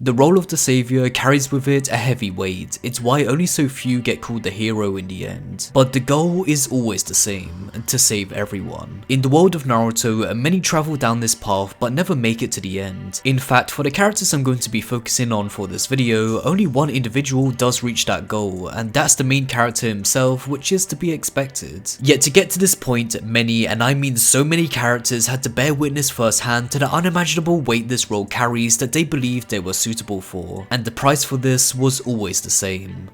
The role of the saviour carries with it a heavy weight, it's why only so few get called the hero in the end. But the goal is always the same, to save everyone. In the world of Naruto, many travel down this path but never make it to the end. In fact, for the characters I'm going to be focusing on for this video, only one individual does reach that goal, and that's the main character himself, which is to be expected. Yet to get to this point, many, and I mean so many characters had to bear witness firsthand to the unimaginable weight this role carries that they believed they were suitable for, and the price for this was always the same: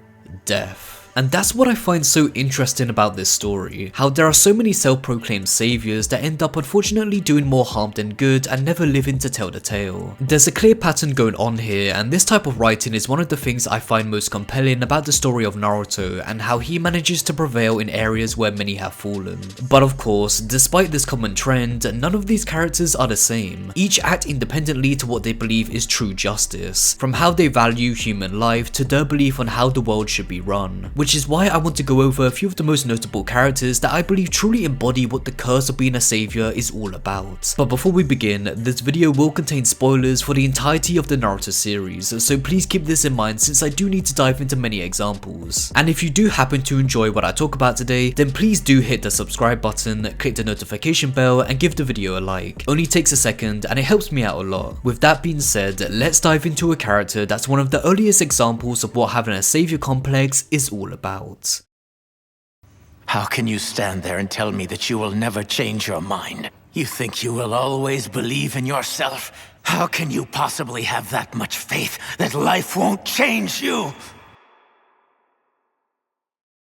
death. And that's what I find so interesting about this story, how there are so many self-proclaimed saviors that end up unfortunately doing more harm than good and never living to tell the tale. There's a clear pattern going on here, and this type of writing is one of the things I find most compelling about the story of Naruto and how he manages to prevail in areas where many have fallen. But of course, despite this common trend, none of these characters are the same. Each act independently to what they believe is true justice, from how they value human life to their belief on how the world should be run. Which is why I want to go over a few of the most notable characters that I believe truly embody what the curse of being a saviour is all about. But before we begin, this video will contain spoilers for the entirety of the Naruto series, so please keep this in mind since I do need to dive into many examples. And if you do happen to enjoy what I talk about today, then please do hit the subscribe button, click the notification bell, and give the video a like. Only takes a second and it helps me out a lot. With that being said, let's dive into a character that's one of the earliest examples of what having a saviour complex is all about. How can you stand there and tell me that you will never change your mind? You think you will always believe in yourself? How can you possibly have that much faith that life won't change you?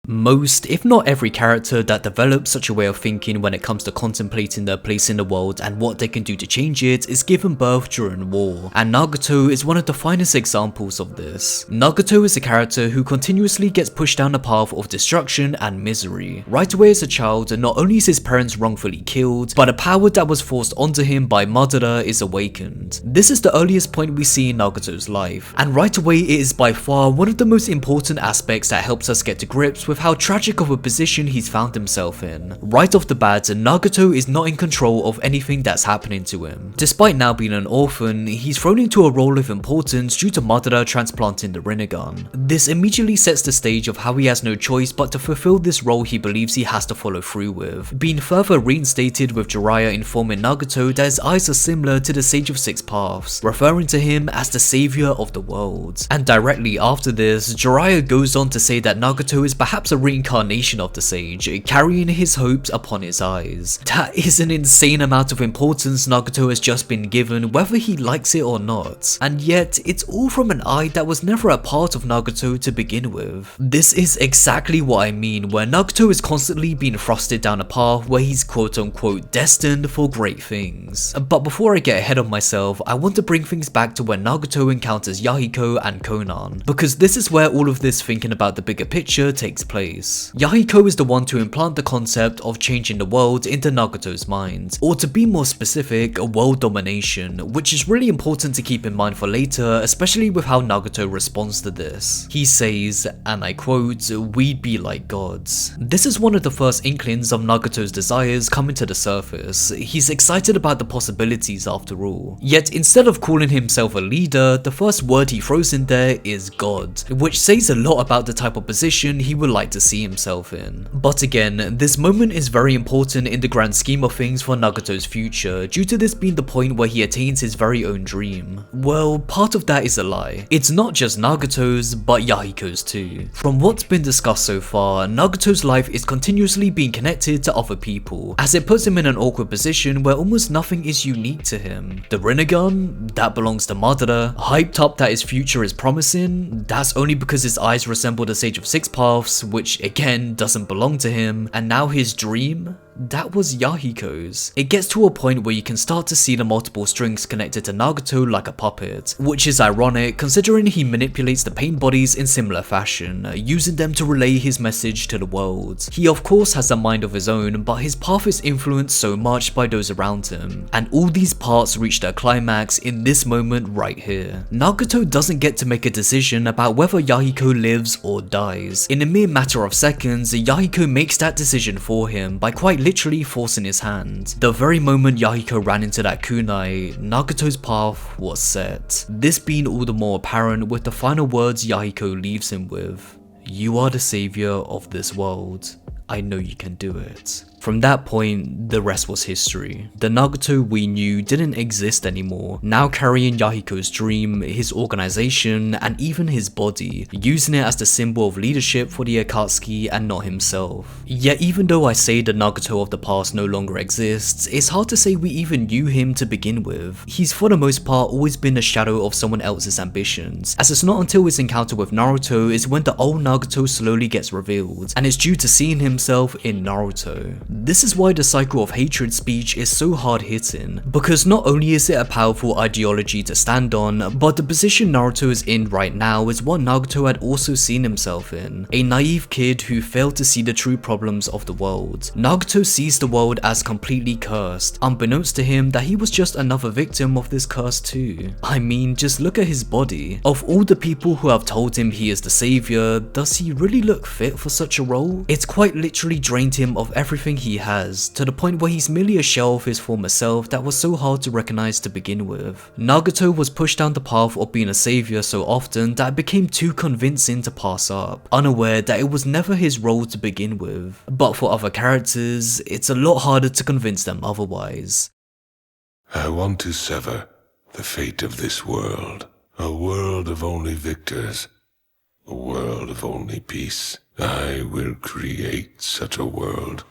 Most, if not every character that develops such a way of thinking when it comes to contemplating their place in the world and what they can do to change it is given birth during war, and Nagato is one of the finest examples of this. Nagato is a character who continuously gets pushed down a path of destruction and misery. Right away as a child, not only is his parents wrongfully killed, but a power that was forced onto him by Madara is awakened. This is the earliest point we see in Nagato's life, and right away it is by far one of the most important aspects that helps us get to grips with how tragic of a position he's found himself in. Right off the bat, Nagato is not in control of anything that's happening to him. Despite now being an orphan, he's thrown into a role of importance due to Madara transplanting the Rinnegan. This immediately sets the stage of how he has no choice but to fulfill this role he believes he has to follow through with, being further reinstated with Jiraiya informing Nagato that his eyes are similar to the Sage of Six Paths, referring to him as the saviour of the world. And directly after this, Jiraiya goes on to say that Nagato is perhaps a reincarnation of the sage, carrying his hopes upon his eyes. That is an insane amount of importance Nagato has just been given, whether he likes it or not. And yet, it's all from an eye that was never a part of Nagato to begin with. This is exactly what I mean, where Nagato is constantly being thrusted down a path where he's quote unquote destined for great things. But before I get ahead of myself, I want to bring things back to when Nagato encounters Yahiko and Konan, because this is where all of this thinking about the bigger picture takes place. Yahiko is the one to implant the concept of changing the world into Nagato's mind, or to be more specific, world domination, which is really important to keep in mind for later, especially with how Nagato responds to this. He says, and I quote, "We'd be like gods." This is one of the first inklings of Nagato's desires coming to the surface. He's excited about the possibilities after all. Yet instead of calling himself a leader, the first word he throws in there is God, which says a lot about the type of position he would like to see himself in. But again, this moment is very important in the grand scheme of things for Nagato's future, due to this being the point where he attains his very own dream. Well, part of that is a lie. It's not just Nagato's, but Yahiko's too. From what's been discussed so far, Nagato's life is continuously being connected to other people, as it puts him in an awkward position where almost nothing is unique to him. The Rinnegan? That belongs to Madara. Hyped up that his future is promising? That's only because his eyes resemble the Sage of Six Paths, which again doesn't belong to him. And now his dream? That was Yahiko's. It gets to a point where you can start to see the multiple strings connected to Nagato like a puppet, which is ironic considering he manipulates the pain bodies in similar fashion, using them to relay his message to the world. He of course has a mind of his own, but his path is influenced so much by those around him, and all these parts reach their climax in this moment right here. Nagato doesn't get to make a decision about whether Yahiko lives or dies. In a mere matter of seconds, Yahiko makes that decision for him by quite literally forcing his hand. The very moment Yahiko ran into that kunai, Nagato's path was set. This being all the more apparent with the final words Yahiko leaves him with: "You are the savior of this world. I know you can do it." From that point, the rest was history. The Nagato we knew didn't exist anymore, now carrying Yahiko's dream, his organization, and even his body, using it as the symbol of leadership for the Akatsuki and not himself. Yet even though I say the Nagato of the past no longer exists, it's hard to say we even knew him to begin with. He's for the most part always been a shadow of someone else's ambitions, as it's not until his encounter with Naruto is when the old Nagato slowly gets revealed, and it's due to seeing himself in Naruto. This is why the cycle of hatred speech is so hard hitting, because not only is it a powerful ideology to stand on, but the position Naruto is in right now is what Nagato had also seen himself in, a naive kid who failed to see the true problems of the world. Nagato sees the world as completely cursed, unbeknownst to him that he was just another victim of this curse too. I mean, just look at his body. Of all the people who have told him he is the savior, does he really look fit for such a role? It's quite literally drained him of everything he has, to the point where he's merely a shell of his former self that was so hard to recognize to begin with. Nagato was pushed down the path of being a savior so often that it became too convincing to pass up, unaware that it was never his role to begin with. But for other characters, it's a lot harder to convince them otherwise. I want to sever the fate of this world, a world of only victors, a world of only peace. I will create such a world.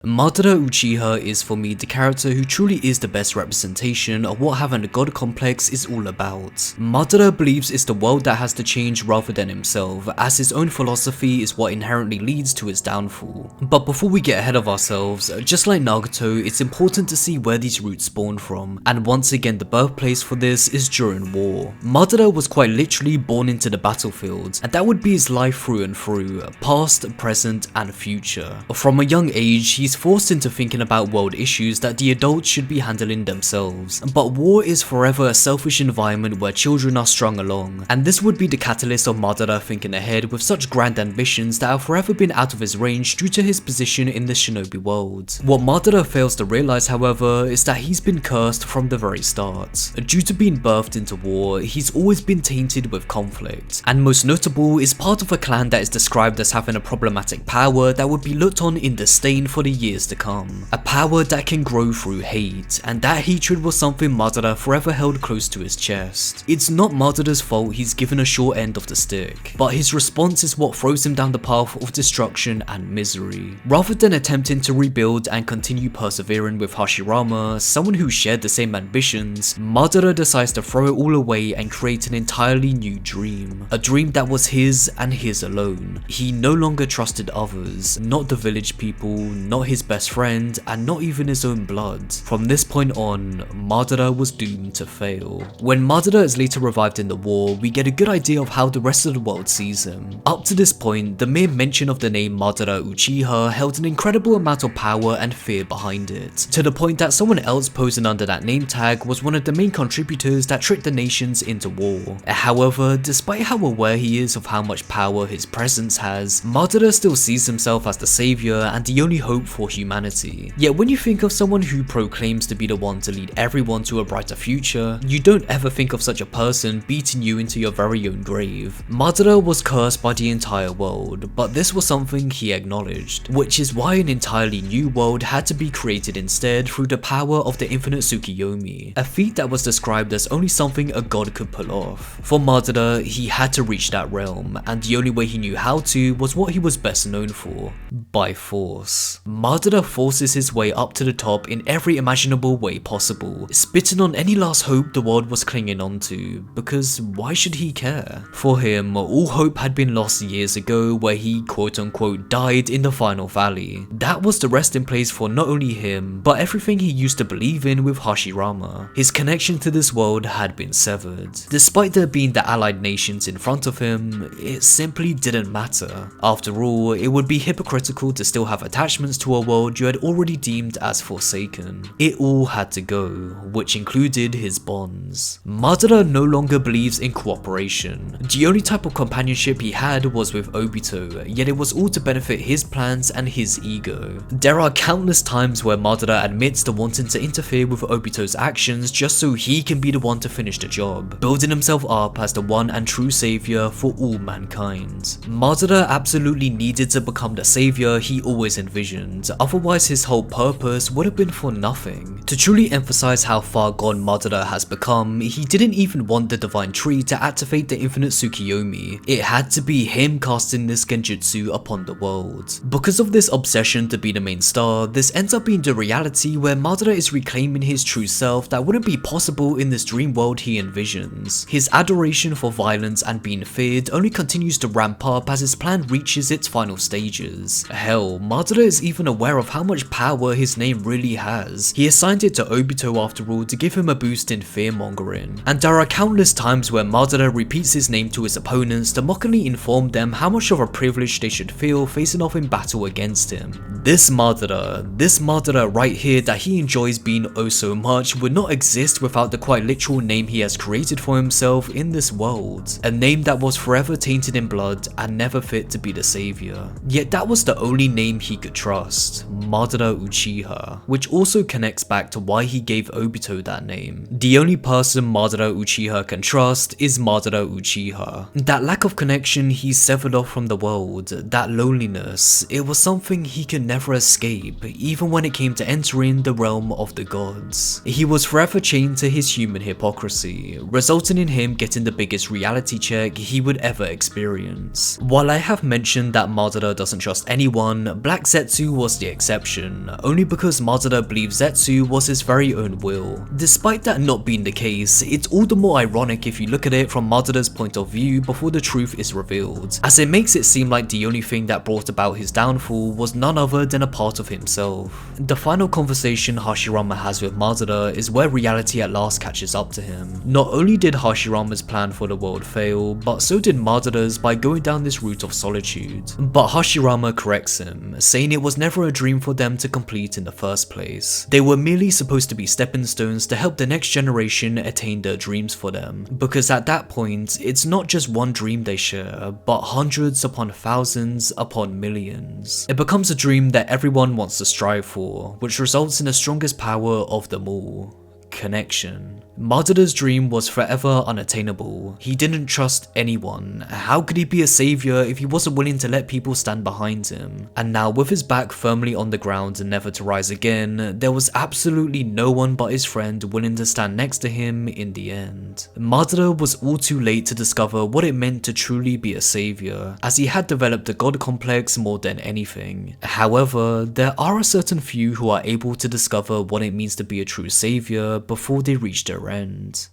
Madara Uchiha is for me the character who truly is the best representation of what having a god complex is all about. Madara believes it's the world that has to change rather than himself, as his own philosophy is what inherently leads to his downfall. But before we get ahead of ourselves, just like Nagato, it's important to see where these roots spawn from, and once again the birthplace for this is during war. Madara was quite literally born into the battlefield, and that would be his life through and through, past, present, and future. From a young age, he's forced into thinking about world issues that the adults should be handling themselves, but war is forever a selfish environment where children are strung along, and this would be the catalyst of Madara thinking ahead with such grand ambitions that have forever been out of his range due to his position in the shinobi world. What Madara fails to realize, however, is that he's been cursed from the very start. Due to being birthed into war, he's always been tainted with conflict, and most notable is part of a clan that is described as having a problematic power that would be looked on in disdain for the years to come. A power that can grow through hate, and that hatred was something Madara forever held close to his chest. It's not Madara's fault he's given a short end of the stick, but his response is what throws him down the path of destruction and misery. Rather than attempting to rebuild and continue persevering with Hashirama, someone who shared the same ambitions, Madara decides to throw it all away and create an entirely new dream. A dream that was his and his alone. He no longer trusted others, not the village people, not his best friend, and not even his own blood. From this point on, Madara was doomed to fail. When Madara is later revived in the war, we get a good idea of how the rest of the world sees him. Up to this point, the mere mention of the name Madara Uchiha held an incredible amount of power and fear behind it, to the point that someone else posing under that name tag was one of the main contributors that tricked the nations into war. However, despite how aware he is of how much power his presence has, Madara still sees himself as the savior and the only hope for humanity. Yet when you think of someone who proclaims to be the one to lead everyone to a brighter future, you don't ever think of such a person beating you into your very own grave. Madara was cursed by the entire world, but this was something he acknowledged, which is why an entirely new world had to be created instead through the power of the infinite Tsukiyomi, a feat that was described as only something a god could pull off. For Madara, he had to reach that realm, and the only way he knew how to was what he was best known for: by force. Madara forces his way up to the top in every imaginable way possible, spitting on any last hope the world was clinging onto, because why should he care? For him, all hope had been lost years ago where he quote-unquote died in the final valley. That was the resting place for not only him, but everything he used to believe in with Hashirama. His connection to this world had been severed. Despite there being the allied nations in front of him, it simply didn't matter. After all, it would be hypocritical to still have attachments to a a world you had already deemed as forsaken. It all had to go, which included his bonds. Madara no longer believes in cooperation. The only type of companionship he had was with Obito, yet it was all to benefit his plans and his ego. There are countless times where Madara admits to wanting to interfere with Obito's actions just so he can be the one to finish the job, building himself up as the one and true savior for all mankind. Madara absolutely needed to become the savior he always envisioned, otherwise his whole purpose would have been for nothing. To truly emphasize how far gone Madara has become, he didn't even want the divine tree to activate the infinite Tsukiyomi. It had to be him casting this genjutsu upon the world. Because of this obsession to be the main star, this ends up being the reality where Madara is reclaiming his true self that wouldn't be possible in this dream world he envisions. His adoration for violence and being feared only continues to ramp up as his plan reaches its final stages. Hell, Madara is even aware of how much power his name really has. He assigned it to Obito after all to give him a boost in fear-mongering. And there are countless times where Madara repeats his name to his opponents to mockingly inform them how much of a privilege they should feel facing off in battle against him. This Madara right here that he enjoys being oh so much would not exist without the quite literal name he has created for himself in this world. A name that was forever tainted in blood and never fit to be the savior. Yet that was the only name he could trust, Madara Uchiha, which also connects back to why he gave Obito that name. The only person Madara Uchiha can trust is Madara Uchiha. That lack of connection he severed off from the world, that loneliness, it was something he could never escape, even when it came to entering the realm of the gods. He was forever chained to his human hypocrisy, resulting in him getting the biggest reality check he would ever experience. While I have mentioned that Madara doesn't trust anyone, Black Zetsu was the exception, only because Madara believes Zetsu was his very own will. Despite that not being the case, it's all the more ironic if you look at it from Madara's point of view before the truth is revealed, as it makes it seem like the only thing that brought about his downfall was none other than a part of himself. The final conversation Hashirama has with Madara is where reality at last catches up to him. Not only did Hashirama's plan for the world fail, but so did Madara's by going down this route of solitude. But Hashirama corrects him, saying it was never a dream for them to complete in the first place. They were merely supposed to be stepping stones to help the next generation attain their dreams for them, because at that point, it's not just one dream they share, but hundreds upon thousands upon millions. It becomes a dream that everyone wants to strive for, which results in the strongest power of them all: connection. Madara's dream was forever unattainable. He didn't trust anyone. How could he be a savior if he wasn't willing to let people stand behind him? And now, with his back firmly on the ground and never to rise again, there was absolutely no one but his friend willing to stand next to him in the end. Madara was all too late to discover what it meant to truly be a savior, as he had developed a god complex more than anything. However, there are a certain few who are able to discover what it means to be a true savior before they reach their end.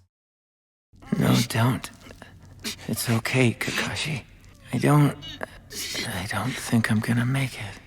No, don't. It's okay, Kakashi. I don't think I'm gonna make it.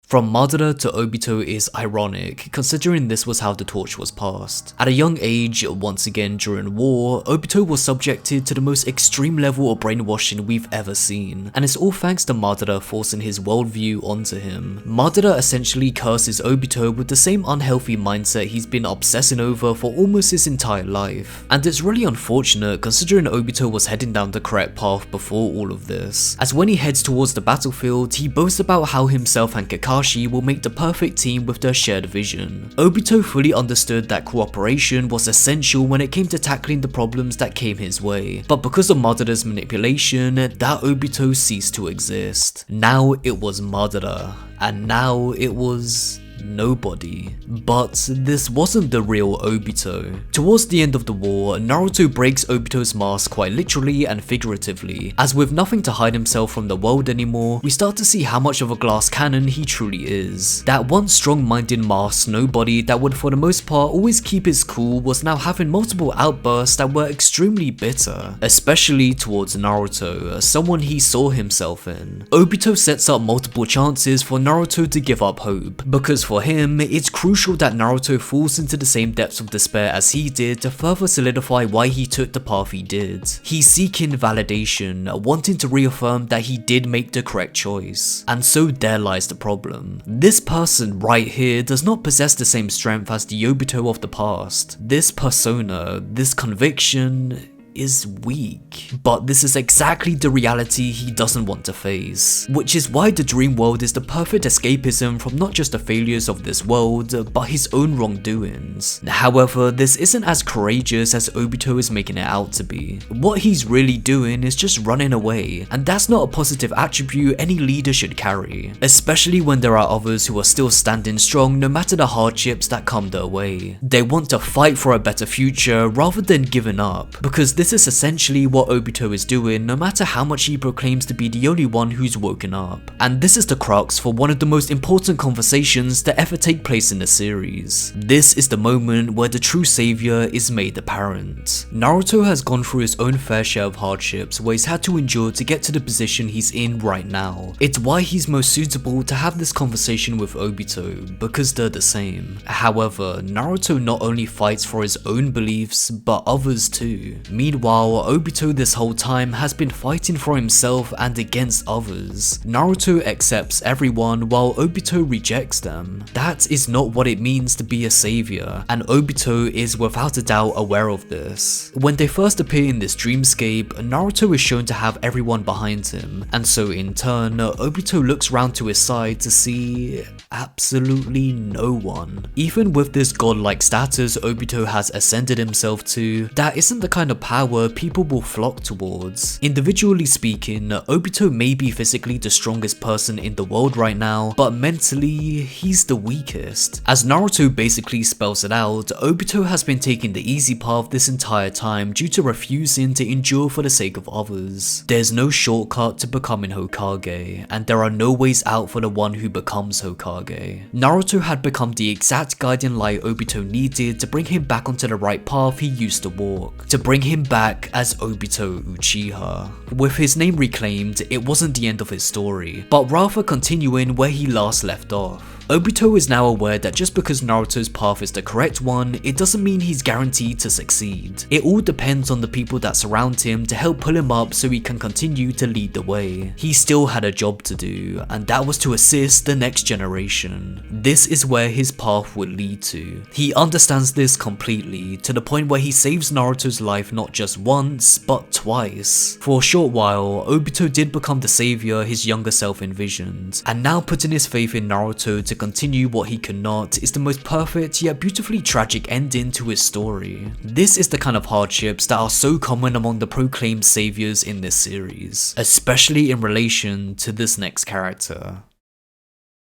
From Madara to Obito is ironic, considering this was how the torch was passed. At a young age, once again during war, Obito was subjected to the most extreme level of brainwashing we've ever seen, and it's all thanks to Madara forcing his worldview onto him. Madara essentially curses Obito with the same unhealthy mindset he's been obsessing over for almost his entire life. And it's really unfortunate considering Obito was heading down the correct path before all of this, as when he heads towards the battlefield, he boasts about how himself and Kakashi will make the perfect team with their shared vision. Obito fully understood that cooperation was essential when it came to tackling the problems that came his way, but because of Madara's manipulation, that Obito ceased to exist. Now it was Madara, and now it was nobody. But this wasn't the real Obito. Towards the end of the war, Naruto breaks Obito's mask quite literally and figuratively, as with nothing to hide himself from the world anymore, we start to see how much of a glass cannon he truly is. That once strong-minded masked nobody that would for the most part always keep his cool was now having multiple outbursts that were extremely bitter, especially towards Naruto, someone he saw himself in. Obito sets up multiple chances for Naruto to give up hope, because for for him, it's crucial that Naruto falls into the same depths of despair as he did to further solidify why he took the path he did. He's seeking validation, wanting to reaffirm that he did make the correct choice. And so there lies the problem. This person right here does not possess the same strength as the Obito of the past. This persona, this conviction, is weak. But this is exactly the reality he doesn't want to face, which is why the dream world is the perfect escapism from not just the failures of this world, but his own wrongdoings. However, this isn't as courageous as Obito is making it out to be. What he's really doing is just running away, and that's not a positive attribute any leader should carry, especially when there are others who are still standing strong no matter the hardships that come their way. They want to fight for a better future rather than giving up, because this is essentially what Obito is doing no matter how much he proclaims to be the only one who's woken up. And this is the crux for one of the most important conversations that ever take place in the series. This is the moment where the true savior is made apparent. Naruto has gone through his own fair share of hardships where he's had to endure to get to the position he's in right now. It's why he's most suitable to have this conversation with Obito, because they're the same. However, Naruto not only fights for his own beliefs, but others too. Meanwhile, Obito this whole time has been fighting for himself and against others. Naruto accepts everyone while Obito rejects them. That is not what it means to be a savior, and Obito is without a doubt aware of this. When they first appear in this dreamscape, Naruto is shown to have everyone behind him, and so in turn, Obito looks round to his side to see absolutely no one. Even with this godlike status Obito has ascended himself to, that isn't the kind of power people will flock towards. Individually speaking, Obito may be physically the strongest person in the world right now, but mentally, he's the weakest. As Naruto basically spells it out, Obito has been taking the easy path this entire time due to refusing to endure for the sake of others. There's no shortcut to becoming Hokage, and there are no ways out for the one who becomes Hokage. Naruto had become the exact guiding light Obito needed to bring him back onto the right path he used to walk, to bring him back as Obito Uchiha. With his name reclaimed, it wasn't the end of his story, but rather continuing where he last left off. Obito is now aware that just because Naruto's path is the correct one, it doesn't mean he's guaranteed to succeed. It all depends on the people that surround him to help pull him up so he can continue to lead the way. He still had a job to do, and that was to assist the next generation. This is where his path would lead to. He understands this completely, to the point where he saves Naruto's life not just once, but twice. For a short while, Obito did become the savior his younger self envisioned, and now putting his faith in Naruto to continue what he could not is the most perfect yet beautifully tragic ending to his story. This is the kind of hardships that are so common among the proclaimed saviors in this series, especially in relation to this next character.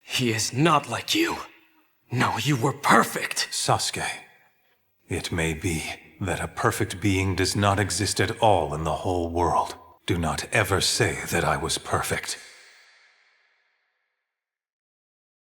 He is not like you. No, you were perfect. Sasuke, it may be that a perfect being does not exist at all in the whole world. Do not ever say that I was perfect.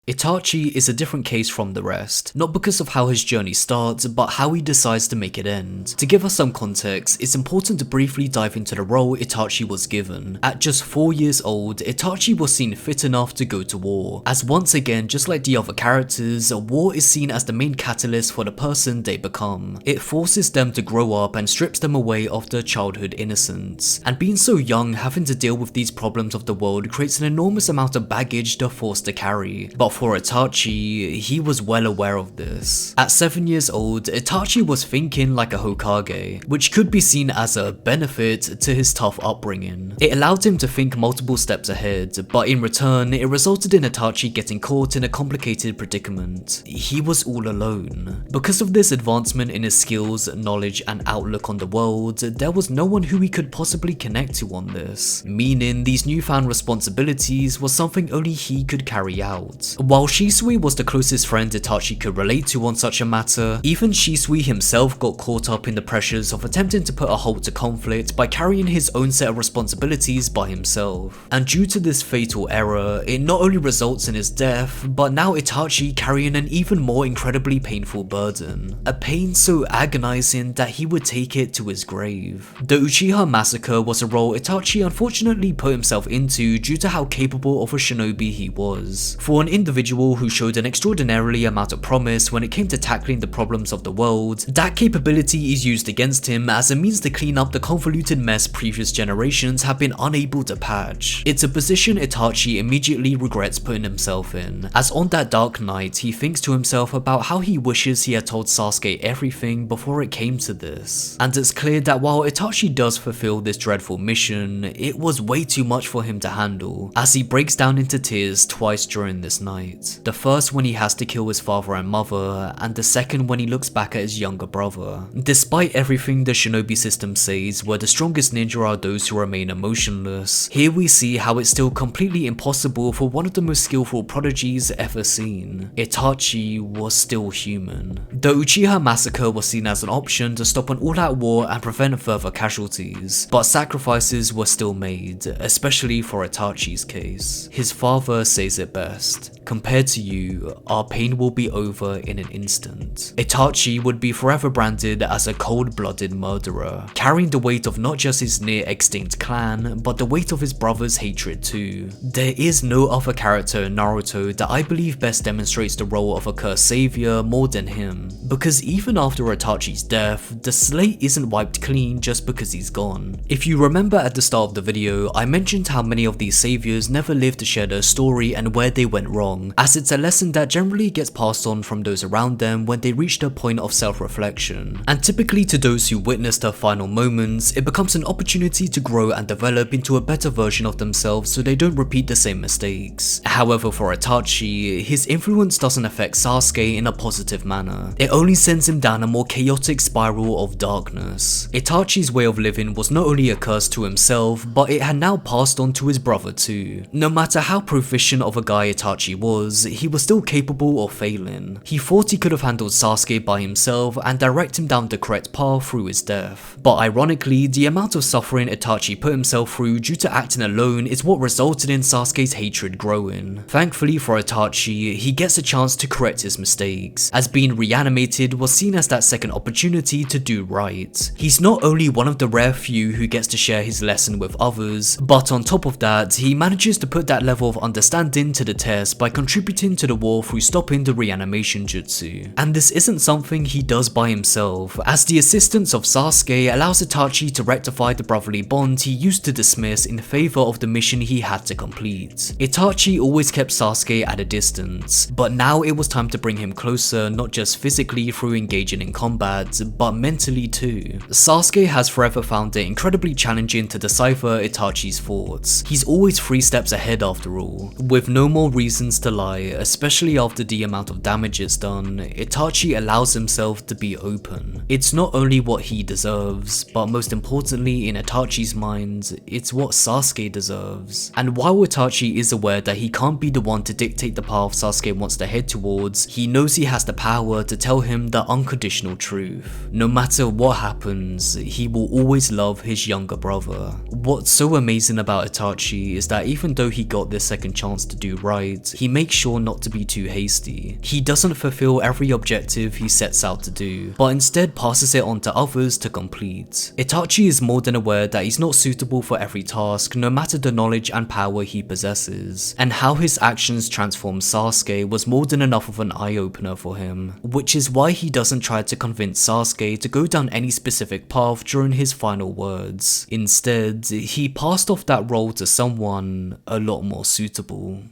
Itachi is a different case from the rest, not because of how his journey starts, but how he decides to make it end. To give us some context, it's important to briefly dive into the role Itachi was given. At just 4 years old, Itachi was seen fit enough to go to war, as once again, just like the other characters, war is seen as the main catalyst for the person they become. It forces them to grow up and strips them away of their childhood innocence. And being so young, having to deal with these problems of the world creates an enormous amount of baggage they're forced to carry. But for Itachi, he was well aware of this. At 7 years old, Itachi was thinking like a Hokage, which could be seen as a benefit to his tough upbringing. It allowed him to think multiple steps ahead, but in return, it resulted in Itachi getting caught in a complicated predicament. He was all alone. Because of this advancement in his skills, knowledge, and outlook on the world, there was no one who he could possibly connect to on this, meaning these newfound responsibilities was something only he could carry out. While Shisui was the closest friend Itachi could relate to on such a matter, even Shisui himself got caught up in the pressures of attempting to put a halt to conflict by carrying his own set of responsibilities by himself. And due to this fatal error, it not only results in his death, but now Itachi carrying an even more incredibly painful burden. A pain so agonizing that he would take it to his grave. The Uchiha massacre was a role Itachi unfortunately put himself into due to how capable of a shinobi he was. For an individual individual who showed an extraordinarily amount of promise when it came to tackling the problems of the world, that capability is used against him as a means to clean up the convoluted mess previous generations have been unable to patch. It's a position Itachi immediately regrets putting himself in, as on that dark night he thinks to himself about how he wishes he had told Sasuke everything before it came to this. And it's clear that while Itachi does fulfill this dreadful mission, it was way too much for him to handle, as he breaks down into tears twice during this night. The first when he has to kill his father and mother, and the second when he looks back at his younger brother. Despite everything the shinobi system says where the strongest ninja are those who remain emotionless, here we see how it's still completely impossible for one of the most skillful prodigies ever seen. Itachi was still human. The Uchiha massacre was seen as an option to stop an all-out war and prevent further casualties, but sacrifices were still made, especially for Itachi's case. His father says it best: "Compared to you, our pain will be over in an instant." Itachi would be forever branded as a cold-blooded murderer, carrying the weight of not just his near-extinct clan, but the weight of his brother's hatred too. There is no other character in Naruto that I believe best demonstrates the role of a cursed savior more than him, because even after Itachi's death, the slate isn't wiped clean just because he's gone. If you remember at the start of the video, I mentioned how many of these saviors never lived to share their story and where they went wrong, as it's a lesson that generally gets passed on from those around them when they reach their point of self-reflection. And typically to those who witness their final moments, it becomes an opportunity to grow and develop into a better version of themselves so they don't repeat the same mistakes. However, for Itachi, his influence doesn't affect Sasuke in a positive manner. It only sends him down a more chaotic spiral of darkness. Itachi's way of living was not only a curse to himself, but it had now passed on to his brother too. No matter how proficient of a guy Itachi was, he was still capable of failing. He thought he could have handled Sasuke by himself and direct him down the correct path through his death. But ironically, the amount of suffering Itachi put himself through due to acting alone is what resulted in Sasuke's hatred growing. Thankfully for Itachi, he gets a chance to correct his mistakes, as being reanimated was seen as that second opportunity to do right. He's not only one of the rare few who gets to share his lesson with others, but on top of that, he manages to put that level of understanding to the test by contributing to the war through stopping the reanimation jutsu. And this isn't something he does by himself, as the assistance of Sasuke allows Itachi to rectify the brotherly bond he used to dismiss in favor of the mission he had to complete. Itachi always kept Sasuke at a distance, but now it was time to bring him closer, not just physically through engaging in combat, but mentally too. Sasuke has forever found it incredibly challenging to decipher Itachi's thoughts. He's always 3 steps ahead after all. With no more reasons to lie, especially after the amount of damage it's done, Itachi allows himself to be open. It's not only what he deserves, but most importantly in Itachi's mind, it's what Sasuke deserves. And while Itachi is aware that he can't be the one to dictate the path Sasuke wants to head towards, he knows he has the power to tell him the unconditional truth. No matter what happens, he will always love his younger brother. What's so amazing about Itachi is that even though he got this second chance to do right, he makes sure not to be too hasty. He doesn't fulfill every objective he sets out to do, but instead passes it on to others to complete. Itachi is more than aware that he's not suitable for every task, no matter the knowledge and power he possesses, and how his actions transform Sasuke was more than enough of an eye-opener for him, which is why he doesn't try to convince Sasuke to go down any specific path during his final words. Instead, he passed off that role to someone a lot more suitable.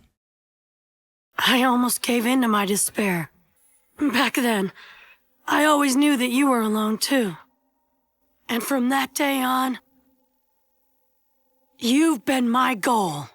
I almost gave in to my despair. Back then, I always knew that you were alone too. And from that day on, you've been my goal.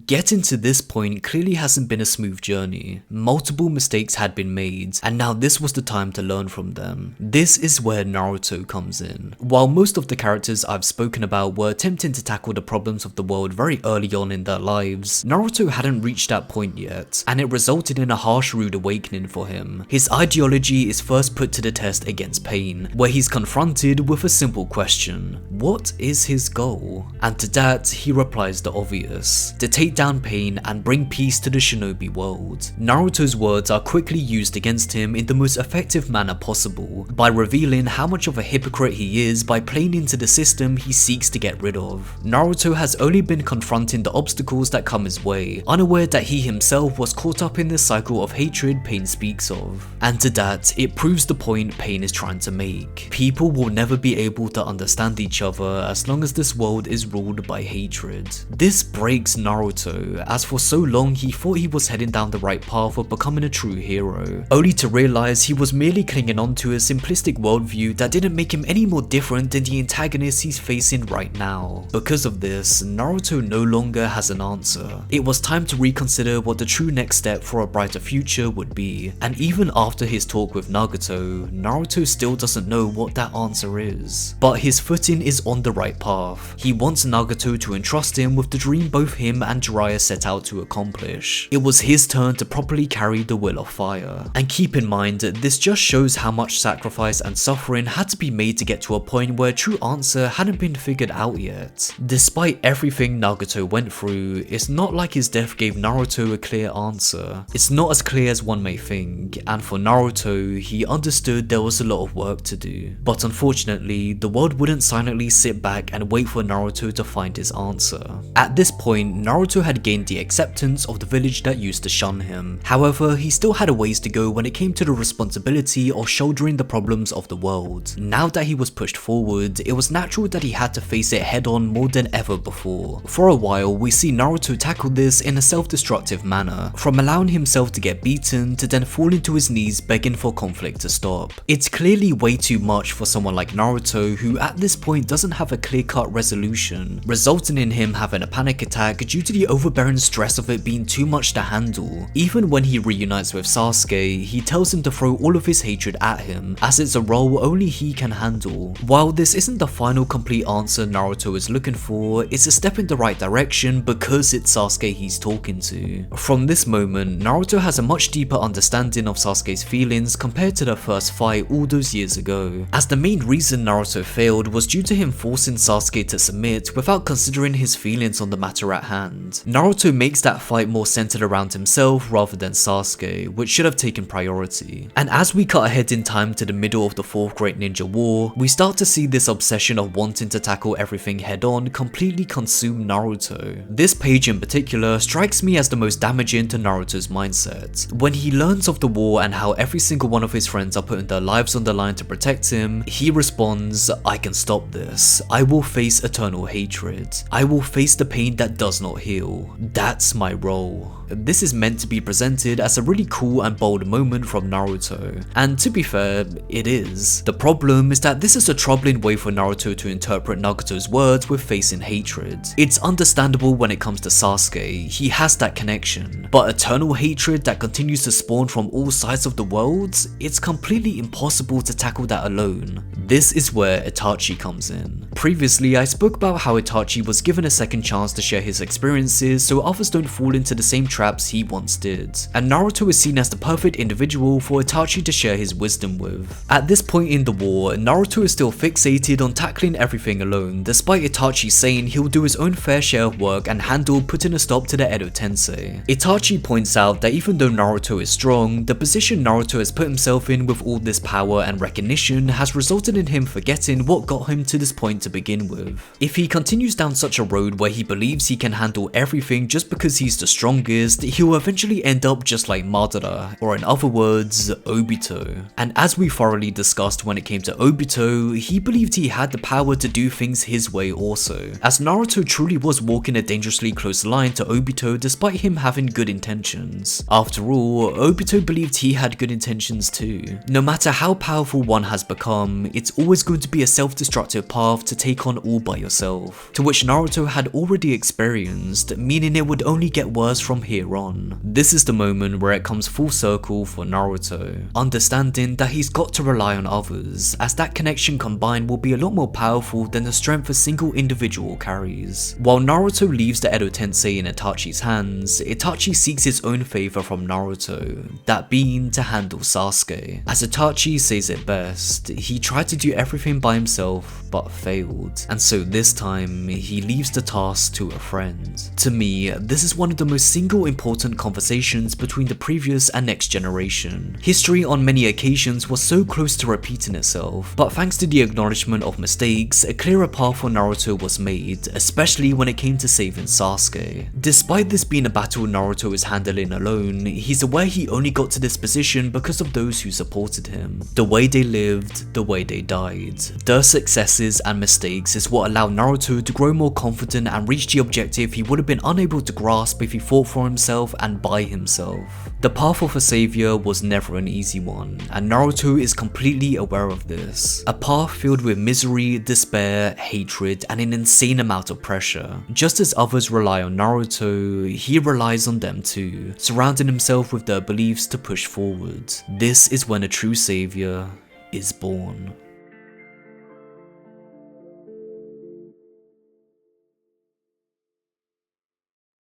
Getting to this point clearly hasn't been a smooth journey. Multiple mistakes had been made, and now this was the time to learn from them. This is where Naruto comes in. While most of the characters I've spoken about were attempting to tackle the problems of the world very early on in their lives, Naruto hadn't reached that point yet, and it resulted in a harsh rude awakening for him. His ideology is first put to the test against pain, where he's confronted with a simple question: what is his goal? And to that, he replies the obvious: to take take down pain and bring peace to the shinobi world. Naruto's words are quickly used against him in the most effective manner possible, by revealing how much of a hypocrite he is by playing into the system he seeks to get rid of. Naruto has only been confronting the obstacles that come his way, unaware that he himself was caught up in this cycle of hatred Pain speaks of. And to that, it proves the point Pain is trying to make. People will never be able to understand each other as long as this world is ruled by hatred. This breaks Naruto, as for so long he thought he was heading down the right path of becoming a true hero, only to realize he was merely clinging on to a simplistic worldview that didn't make him any more different than the antagonist he's facing right now. Because of this, Naruto no longer has an answer. It was time to reconsider what the true next step for a brighter future would be, and even after his talk with Nagato, Naruto still doesn't know what that answer is. But his footing is on the right path. He wants Nagato to entrust him with the dream both him and Jiraiya set out to accomplish. It was his turn to properly carry the Will of Fire. And keep in mind, this just shows how much sacrifice and suffering had to be made to get to a point where a true answer hadn't been figured out yet. Despite everything Nagato went through, it's not like his death gave Naruto a clear answer. It's not as clear as one may think, and for Naruto, he understood there was a lot of work to do. But unfortunately, the world wouldn't silently sit back and wait for Naruto to find his answer. At this point, Naruto had gained the acceptance of the village that used to shun him. However, he still had a ways to go when it came to the responsibility of shouldering the problems of the world. Now that he was pushed forward, it was natural that he had to face it head on more than ever before. For a while, we see Naruto tackle this in a self-destructive manner, from allowing himself to get beaten to then fall into his knees begging for conflict to stop. It's clearly way too much for someone like Naruto, who at this point doesn't have a clear-cut resolution, resulting in him having a panic attack due to the overbearing stress of it being too much to handle. Even when he reunites with Sasuke, he tells him to throw all of his hatred at him, as it's a role only he can handle. While this isn't the final complete answer Naruto is looking for, it's a step in the right direction because it's Sasuke he's talking to. From this moment, Naruto has a much deeper understanding of Sasuke's feelings compared to the first fight all those years ago, as the main reason Naruto failed was due to him forcing Sasuke to submit without considering his feelings on the matter at hand. Naruto makes that fight more centered around himself rather than Sasuke, which should have taken priority. And as we cut ahead in time to the middle of the 4th Great Ninja War, we start to see this obsession of wanting to tackle everything head on completely consume Naruto. This page in particular strikes me as the most damaging to Naruto's mindset. When he learns of the war and how every single one of his friends are putting their lives on the line to protect him, he responds, "I can stop this. I will face eternal hatred. I will face the pain that does not heal. That's my role." This is meant to be presented as a really cool and bold moment from Naruto, and to be fair, it is. The problem is that this is a troubling way for Naruto to interpret Nagato's words with facing hatred. It's understandable when it comes to Sasuke, he has that connection, but eternal hatred that continues to spawn from all sides of the world, it's completely impossible to tackle that alone. This is where Itachi comes in. Previously, I spoke about how Itachi was given a second chance to share his experiences so others don't fall into the same traps he once did, and Naruto is seen as the perfect individual for Itachi to share his wisdom with. At this point in the war, Naruto is still fixated on tackling everything alone, despite Itachi saying he'll do his own fair share of work and handle putting a stop to the Edo Tensei. Itachi points out that even though Naruto is strong, the position Naruto has put himself in with all this power and recognition has resulted in him forgetting what got him to this point to begin with. If he continues down such a road where he believes he can handle everything just because he's the strongest, he will eventually end up just like Madara, or in other words, Obito. And as we thoroughly discussed when it came to Obito, he believed he had the power to do things his way also, as Naruto truly was walking a dangerously close line to Obito despite him having good intentions. After all, Obito believed he had good intentions too. No matter how powerful one has become, it's always going to be a self-destructive path to take on all by yourself, to which Naruto had already experienced, meaning it would only get worse from here here on. This is the moment where it comes full circle for Naruto, understanding that he's got to rely on others, as that connection combined will be a lot more powerful than the strength a single individual carries. While Naruto leaves the Edo Tensei in Itachi's hands, Itachi seeks his own favour from Naruto, that being to handle Sasuke. As Itachi says it best, he tried to do everything by himself but failed, and so this time he leaves the task to a friend. To me, this is one of the most single important conversations between the previous and next generation. History on many occasions was so close to repeating itself, but thanks to the acknowledgement of mistakes, a clearer path for Naruto was made, especially when it came to saving Sasuke. Despite this being a battle Naruto is handling alone, he's aware he only got to this position because of those who supported him. The way they lived, the way they died. Their successes and mistakes is what allowed Naruto to grow more confident and reach the objective he would have been unable to grasp if he fought for himself and by himself. The path of a savior was never an easy one, and Naruto is completely aware of this. A path filled with misery, despair, hatred, and an insane amount of pressure. Just as others rely on Naruto, he relies on them too, surrounding himself with their beliefs to push forward. This is when a true savior is born.